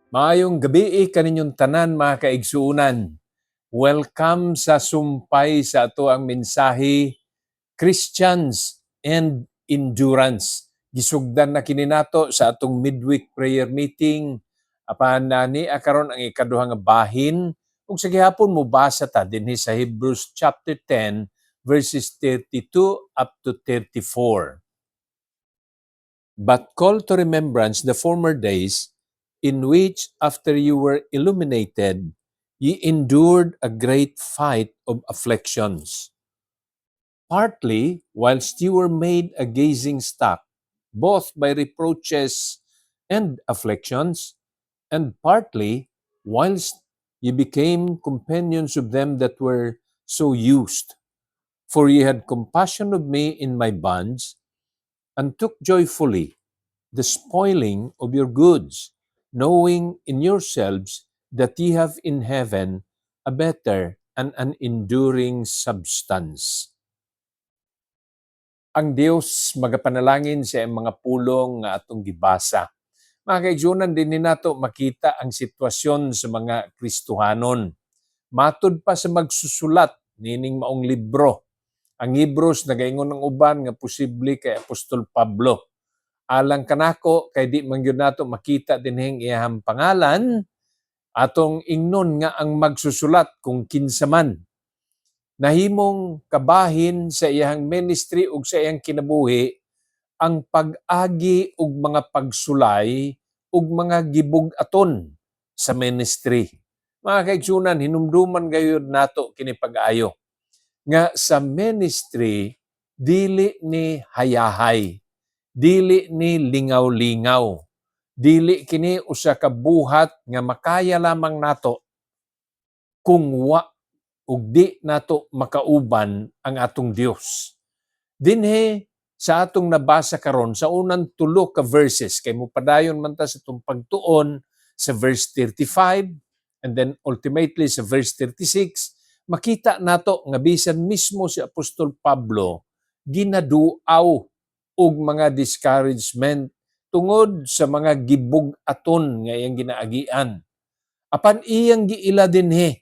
Maayong gabi kaninyong tanan mga kaigsuunan. Welcome sa sumpay sa ato ang mensahe, Christians and Endurance. Gisugdan na kini nato sa atong midweek prayer meeting. Apan ni karon ang ikaduha nga bahin ug sa gihapon mo basa ta dinhi sa Hebrews chapter 10 verses 32 up to 34. But call to remembrance the former days in which, after you were illuminated, ye endured a great fight of afflictions, partly whilst you were made a gazing stock, both by reproaches and afflictions, and partly whilst ye became companions of them that were so used. For ye had compassion of me in my bonds, and took joyfully the spoiling of your goods, knowing in yourselves that ye have in heaven a better and an enduring substance. Ang Dios magapanalangin sa iyang mga pulong nga atong gibasa. Mga kaigsunan, din nato makita ang sitwasyon sa mga Kristohanon. Matud pa sa magsusulat nining maong libro. Ang Hebrews nagaingon ng uban nga posible kay Apostol Pablo. Alang kanako kay di man gyud nato makita dinhing iyang pangalan, atong ingnon nga ang magsusulat kung kinsa man nahimong kabahin sa iyang ministry ug sa iyang kinabuhi ang pag-agi ug mga pagsulay ug mga gibug-aton sa ministry. Mga kaigsunan, hinumduman gayud nato kini pag-ayo nga sa ministry dili ni hayahay, dili ni lingaw-lingaw, dili kini usa ka buhat nga makaya lamang nato kung wa ug di nato makauban ang atong Dios. Dinhi sa atong nabasa karon sa unang tulo ka verses kay mupadayon man ta sa itong pagtuon sa verse 35 and then ultimately sa verse 36, makita nato nga bisan mismo si Apostol Pablo ginaduaw og mga discouragement tungod sa mga gibug-aton nga iyang ginaagian. Apan iyang giila dinhi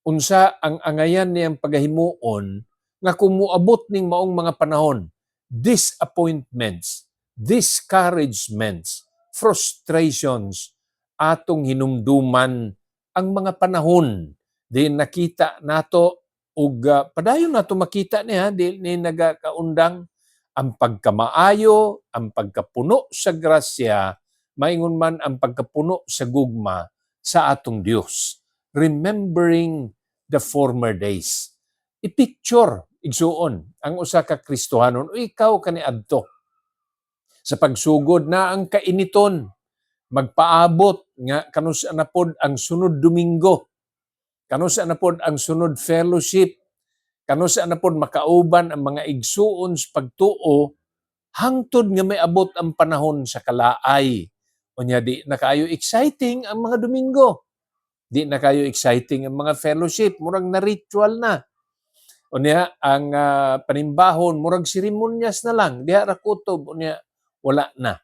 unsa ang angayan niyang pagahimuon nga kung moabot ning maong mga panahon, disappointments, discouragements, frustrations, atong hinumduman ang mga panahon di nakita nato ug padayon nato makita niya di ni nagakaundang ang pagkamaayo, ang pagkapuno sa grasya, maingon man ang pagkapuno sa gugma sa atong Dios. Remembering the former days. I-picture, igsuon, ang usa ka Kristohanon o ikaw kaniadto. Sa pagsugod na ang kainiton, magpaabot nga kanus na pod ang sunod Domingo, kanus na pod ang sunod fellowship, kanus na pod makauban ang mga igsuon sa pagtuo, hangtod nga may abot ang panahon sa kalaay. Unya di na kayo exciting ang mga Domingo. Di na kayo exciting ang mga fellowship, murag na ritual na. Unya ang panimbahon murag seremonyas na lang, diha ra kutob, unya wala na.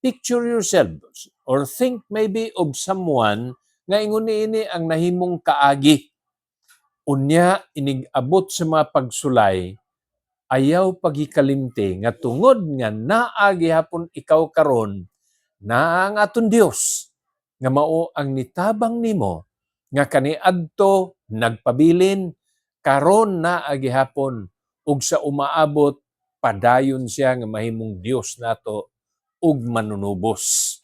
Picture yourself or think maybe of someone nga ingon niini ang nahimong kaagi. Unya inigabot sa mga pagsulay, ayaw paghikalimti nga tungod nga naa gihapon ikaw karon na ang aton Dios nga mao ang nitabang nimo nga kaniadto nagpabilin karon na agihapon ug sa umaabot padayon siya nga mahimong Dios nato ug manunubos.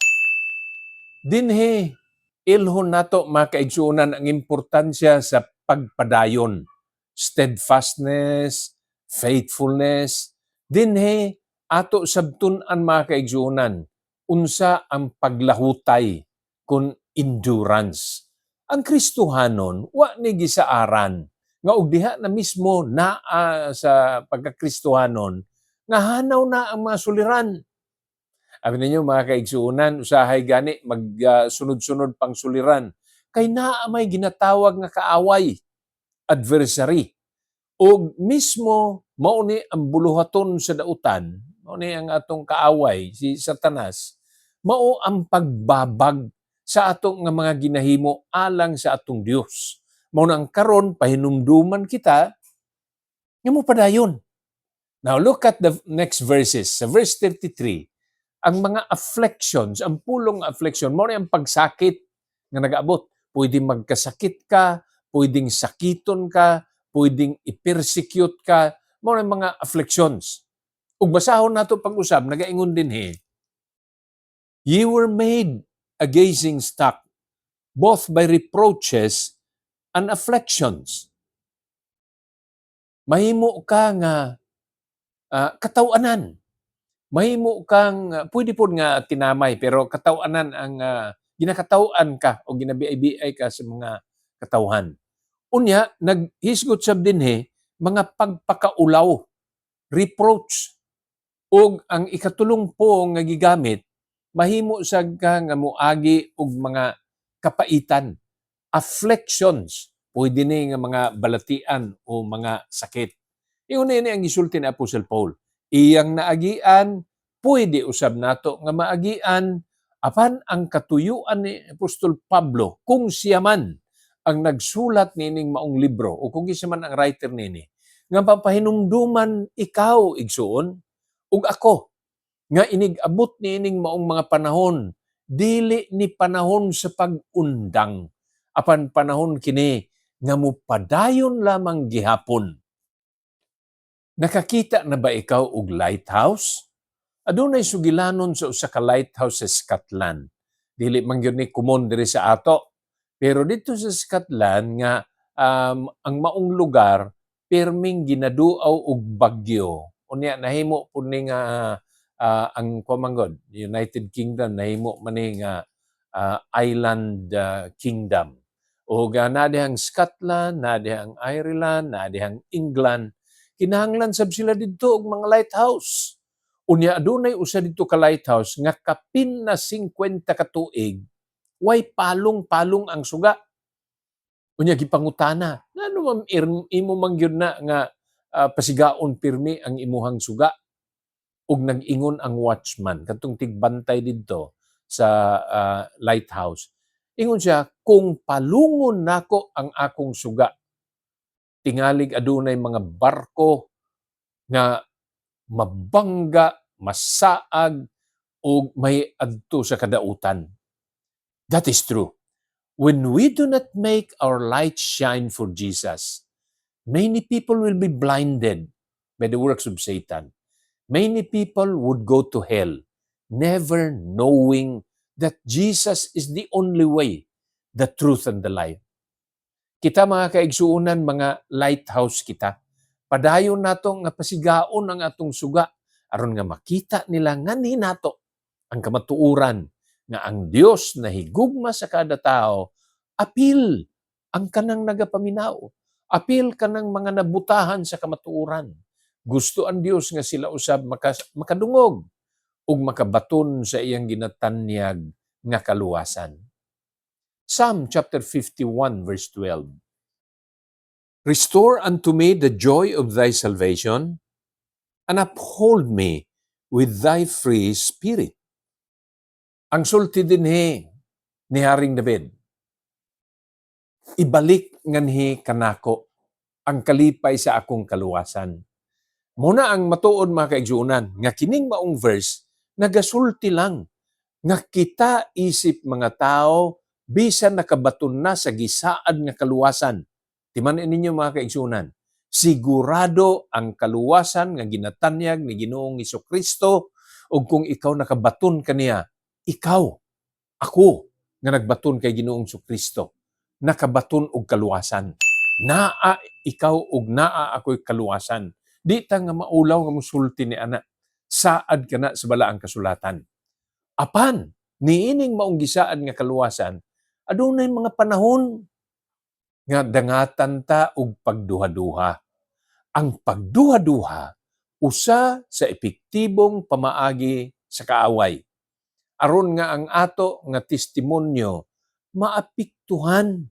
Dinhi ilhon nato mga kaigsuonan ang importansya sa pagpadayon, steadfastness, faithfulness. Dinhi ato sabtun-an mga kaigsuonan unsa ang paglahutay kun endurance. Ang Kristohanon wa ni gisaaran nga og diha na mismo naa sa pagkakristohanon nga hanaw na ang mga suliran. Abi ninyo mga kaigsuonan, usahay gani magsunod-sunod pang suliran kay naa may ginatawag nga kaaway, adversary. O mismo mao ni ang buluhaton sa dautan, mao ni ang atong kaaway si Satanas, mao ang pagbabag sa atong nga mga ginahimo alang sa atong Dios. Mao nang karon pahinumduman kita nga mo padayon. Now look at the next verses. Sa verse 33, ang mga afflictions, ang pulong affliction, mo ang pagsakit nga nag-abot. Pwedeng magkasakit ka, pwedeng sakiton ka, pwedeng i-persecute ka, mo ang mga afflictions. Ug basahon nato pag-usab, nagaingon din ye were made a gazing stock, both by reproaches and afflictions. Mahimo ka nga katawanan. Mahimo kang pwede pod nga tinamay pero katawanan ang ginakatawan ka o ginabiay-biay ka sa mga katawhan. Unya naghisgot sab dinhi mga pagpakaulaw, reproach ug ang ikatulong po nga gigamit mahimo sad ka nga moagi og mga kapaitan, afflictions, pwede ni nga mga balatian o mga sakit. Iyon ni ang gisulti ni Apostle Paul. Iyang naagian, pwede usab nato nga maagian, apan ang katuyuan ni Apostol Pablo, kung siya man ang nagsulat nining maong libro, o kung siya man ang writer nini, nga papahinumduman ikaw, igsuon, ug ako, nga inigabot nining maong mga panahon, dili ni panahon sa pag-undang, apan panahon kini nga mupadayon lamang gihapon. Nakakita na ba ikaw og lighthouse? Adunay sugilanon sa usa ka lighthouse sa Scotland. Dili man gyud ni common diri sa ato. Pero dito sa Scotland nga ang maong lugar perming ginaduaw og bagyo. Unya nahimo pud ni nga ang pamangod, United Kingdom nahimo man ni nga island kingdom. O na dihang Scotland, na dihang Ireland, na dihang England, kinahanglan sab sila didto og mga lighthouse. Unya adunay usa didto ka lighthouse nga kapin na 50 ka tuig way palong-palong ang suga. Unya gipangutana, ngano man imo man gyud na nga pasigaon pirmi ang imuhang suga? Ug nag-ingon ang watchman kadtong tigbantay didto sa lighthouse. Ingon siya, kung palungon nako ang akong suga, tingalig adunay mga barko nga mabangga, masaag, o may adto sa kadautan. That is true. When we do not make our light shine for Jesus, many people will be blinded by the works of Satan. Many people would go to hell, never knowing that Jesus is the only way, the truth, and the life. Kita mga kaigsuunan, mga lighthouse kita. Padayon nato nga pasigaon ang atong suga aron nga makita nila nganhi nato ang kamatuoran nga ang Dios na higugma sa kada tao, apil ang kanang nagapaminaw, apil kanang mga nabutahan sa kamatuoran. Gusto ang Dios nga sila usab makadungog ug makabaton sa iyang ginatanyag nga kaluwasan. Psalm chapter 51 verse 12. Restore unto me the joy of thy salvation, and uphold me with thy free spirit. Ang sulti dinhi ni Haring David, ibalik nganhi kanako ang kalipay sa akong kaluwasan. Muna ang matuod mga kaigsuunan, nga kining maong verse, nagasulti lang, nga kita isip mga tao, bisan nakabaton na sa gisaad nga kaluwasan. Timan ninyo mga kaigsuunan, sigurado ang kaluwasan nga ginatanyag ni Ginoong Hesukristo, o kung ikaw nakabaton kaniya, ikaw, ako, nga nagbaton kay Ginoong Hesukristo, nakabaton og kaluwasan. Naa ikaw og naa ako'y kaluwasan. Di ta nga maulaw nga musulti ni ana. Saad ka na sa balaang kasulatan. Apan, niining maong gisaad nga kaluwasan, adunay mga panahon nga dangatan ta og pagduha-duha. Ang pagduha-duha, usa sa epektibong pamaagi sa kaaway. Aron nga ang ato nga testimonyo maapektuhan,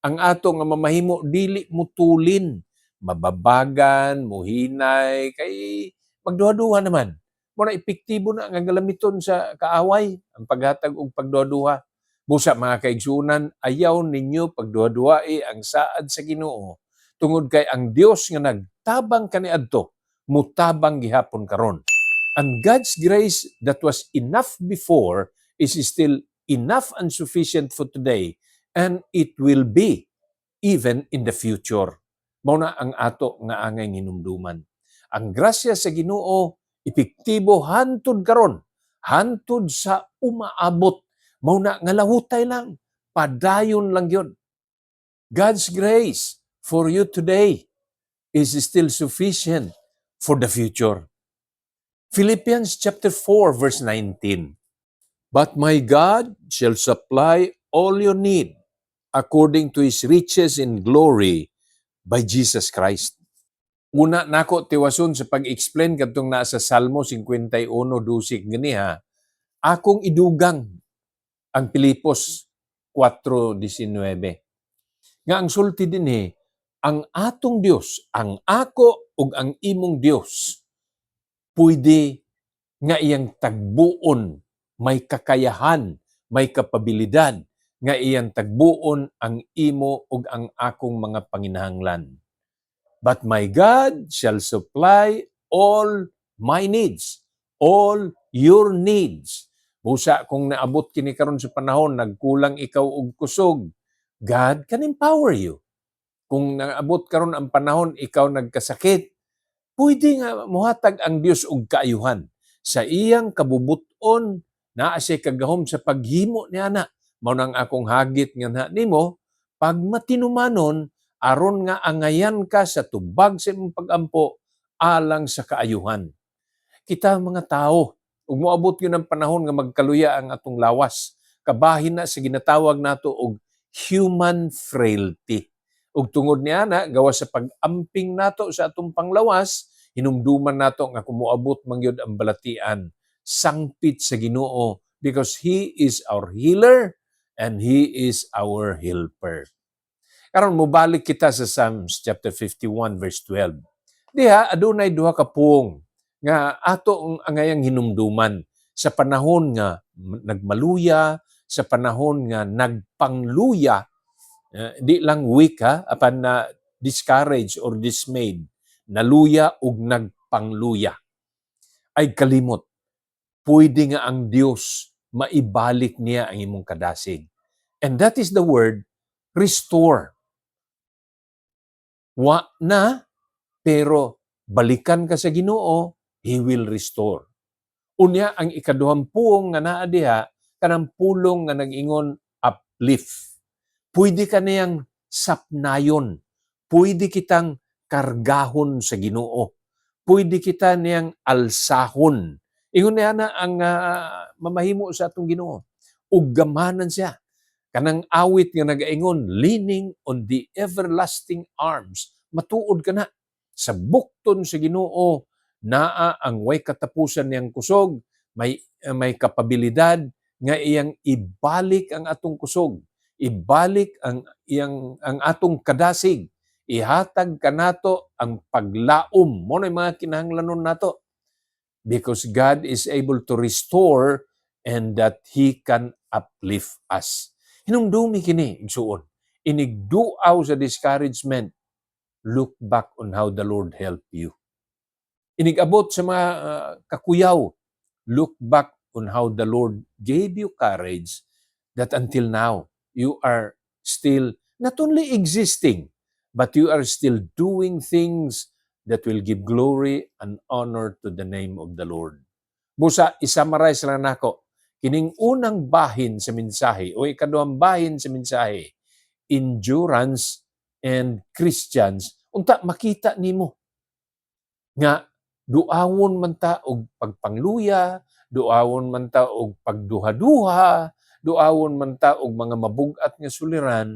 ang ato nga mamahimo dili mutulin, mababagan, muhinay, kay magduha-duha naman. Muna epektibo na nga galamiton sa kaaway ang paghatag og pagduha-duha. Busa mga kaigsunan, ayaw ninyo pagduwa-duwai ang saad sa Ginoo tungod kay ang Dios nga nagtabang kaniadto mutabang gihapon karon. And God's grace that was enough before is still enough and sufficient for today, and it will be even in the future. Mao na ang ato nga angay hinumduman. Ang grasya sa Ginoo epektibo hantud karon, hantud sa umaabot. Mao na nga lahutay lang, padayon lang yun. God's grace for you today is still sufficient for the future. Philippians chapter 4 verse 19. But my God shall supply all your need according to His riches in glory by Jesus Christ. Una nako tiwason sa pag-explain kadtong naa sa Salmo 51:12 ganiha, akong idugang ang Pilipos 4:19. Nga ang sulti dinhi, ang atong Dios, ang ako ug ang imong Dios, pwede nga iyang tagbuon, may kakayahan, may kapabilidad, nga iyang tagbuon ang imo ug ang akong mga panginahanglan. But my God shall supply all my needs, all your needs. Busa kung naabot kini karon sa panahon, nagkulang ikaw og kusog, God can empower you. Kung naabot karon ang panahon, ikaw nagkasakit, pwede nga muhatag ang Dios og kaayuhan. Sa iyang kabubuton, naa siya kagahom sa paghimo niya na. Mao nang akong hagit nga na nimo, pag matinumanon, aron nga angayan ka sa tubag sa imong pagampo, alang sa kaayuhan. Kita mga tao, ug moabot yun ang panahon nga magkaluya ang atong lawas. Kabahin na sa ginatawag nato og human frailty. Ug tungod niya na, gawa sa pag-amping nato sa atong panglawas, hinumduman nato nga kumuabot mangyod ang balatian. Sangpit sa Ginoo because He is our healer and He is our helper. Karon mobalik kita sa Psalms chapter 51 verse 12. Diha adunay duha ka puong nga ato ang angayang hinumduman sa panahon nga nagmaluya, sa panahon nga nagpangluya. Di lang weak ha, apan na discouraged or dismayed, naluya ug nagpangluya. Ay kalimot, pwede nga ang Dios maibalik niya ang imong kadasig. And that is the word, restore. Wa na, pero balikan ka sa Ginoo, He will restore. Unya, ang ikaduhang puong nga naa diha, kanang pulong nga nag-ingon uplift. Pwede ka niyang sapnayon. Pwede kitang kargahon sa Ginoo. Pwede kita niyang alsahon. Ingon niya na ang mamahimo sa atong Ginoo. Ug gamanan siya. Kanang awit nga nag-ingon, leaning on the everlasting arms. Matuod ka na. Sa bukton sa Ginoo, naa ang way katapusan niyang kusog, may kapabilidad nga iyang ibalik ang atong kusog, ibalik ang atong kadasig, ihatag kanato ang paglaom. Mo na mga kinahanglanon nato. Because God is able to restore and that He can uplift us. Hinumdumi kini, igsuon. Inigduaw sa discouragement, look back on how the Lord helped you. Inigabot sa mga kakuyaw, look back on how the Lord gave you courage that until now, you are still not only existing, but you are still doing things that will give glory and honor to the name of the Lord. Busa, isummarize lang nako, kining unang bahin sa mensahe o ikaduhang bahin sa mensahe, endurance and Christians, unta makita nimo nga duawon man ta og pagpangluya, duawon man ta og pagduha-duha, duawon man ta og mga mabug-at nga suliran,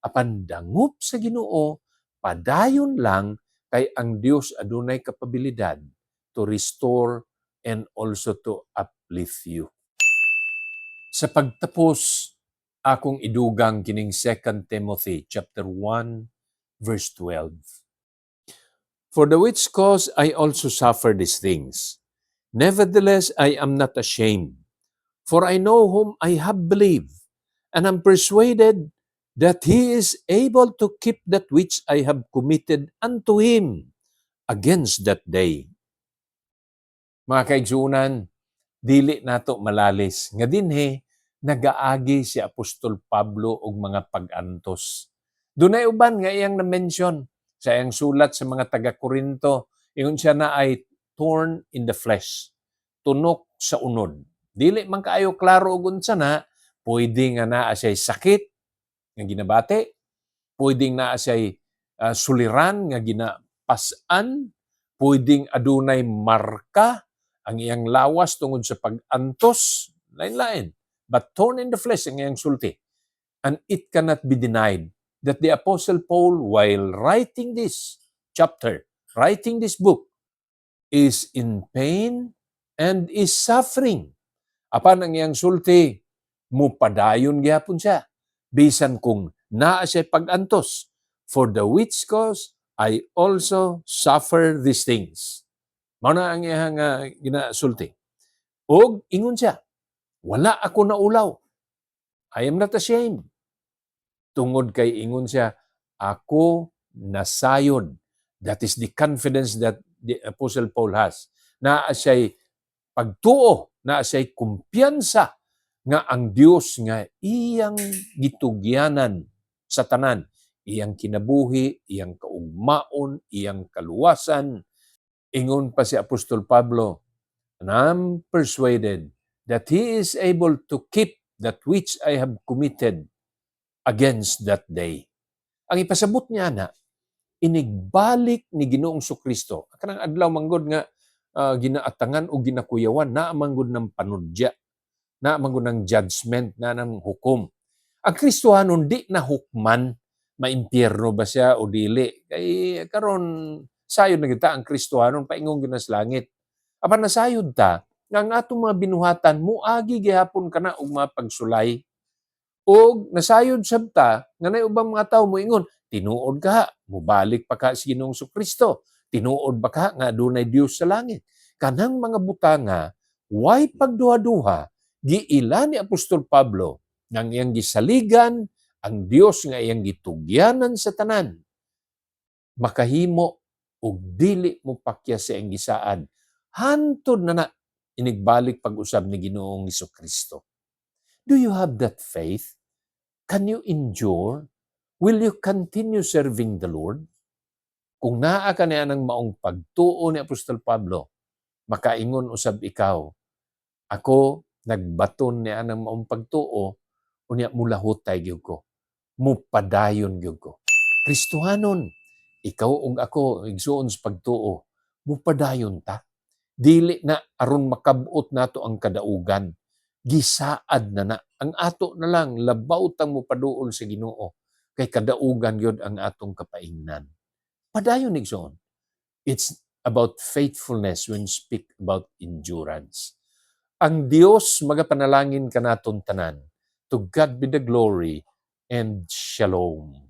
apan dangup sa Ginoo, padayon lang kay ang Dios adunay kapabilidad to restore and also to uplift you. Sa pagtapos, akong idugang kining 2 Timothy chapter 1 verse 12. For the which cause I also suffer these things. Nevertheless, I am not ashamed, for I know whom I have believed, and I'm persuaded that He is able to keep that which I have committed unto Him against that day. Mga kaigsunan, dili nato malalis. Nga dinhi, nagaagi si Apostol Pablo og mga pag-antos. Dunay uban nga iyang na-mention sa iyang sulat sa mga taga-Korinto. Ingon siya na ay thorn in the flesh, tunok sa unod. Dili man kaayo klaro og unsa na, pwede nga naa siya sakit nga ginabati, pwedeng naa siya suliran nga ginapasan, pwedeng adunay marka ang iyang lawas tungod sa pag-antos, lain-lain. But thorn in the flesh ang iyang sulti. And it cannot be denied that the Apostle Paul, while writing this chapter, writing this book, is in pain and is suffering. Apan ang iyang sulti, mupadayon gyapon siya. Bisan kung naa siya pag-antos, for the which cause I also suffer these things. Mao na ang iyang ginasulti. Og ingon siya, wala ako naulaw. I am not ashamed. Tungod kay ingon siya, ako nasayod. That is the confidence that the Apostle Paul has. Na siya'y pagtuo, na siya'y kumpiyansa nga ang Dios nga iyang gitugyanan sa tanan, iyang kinabuhi, iyang kaugmaon, iyang kaluwasan. Ingon pa si Apostol Pablo, and I'm persuaded that He is able to keep that which I have committed against that day. Ang ipasabot niya na, inigbalik ni Ginoong Sukristo. Kanang adlaw manggod nga ginaatangan o ginakuyawan na manggod ng panudya, na manggod ng judgment, na ng hukom. Ang Kristohanon di na hukman, maimpyerno ba siya o dili. Kay karon sayod na kita ang Kristohanon paingon gyud sa langit. Apan nasayod ta nga ang atong mga binuhatan muagi gihapon kana og mga pagsulay. Og nasayod sabta nga nay ubang mga tawo moingon, tinuod ka, mubalik pa ka sa Ginoong Sukristo. Tinuod ba ka nga adunay Dios sa langit? Kanang mga butanga, way pagduha-duha, giila ni Apostol Pablo nang iyang gisaligan ang Dios nga iyang gitugyanan sa tanan. Makahimo og dili mo pakya sa iyang gisaan. Hantod na inigbalik pag-usab ni Ginoong Jesucristo. Do you have that faith? Can you endure? Will you continue serving the Lord? Kung naa ka niya ng maong pagtuo ni Apostol Pablo, makaingon usab ikaw, ako nagbaton niya ng maong pagtuo, unya mulahutay gyud ko. Mupadayon gyud ko. Kristohanon, ikaw ug ako igsuon sa pagtuo, mupadayon ta. Dili na aron makabot nato ang kadaugan. Gisaad na. Ang ato na lang, labaw tang mo paduol sa Ginoo. Kay kadaugan yun ang atong kapaingnan. Padayon igsoon. It's about faithfulness when you speak about endurance. Ang Dios magapanalangin ka naton tanan. To God be the glory and shalom.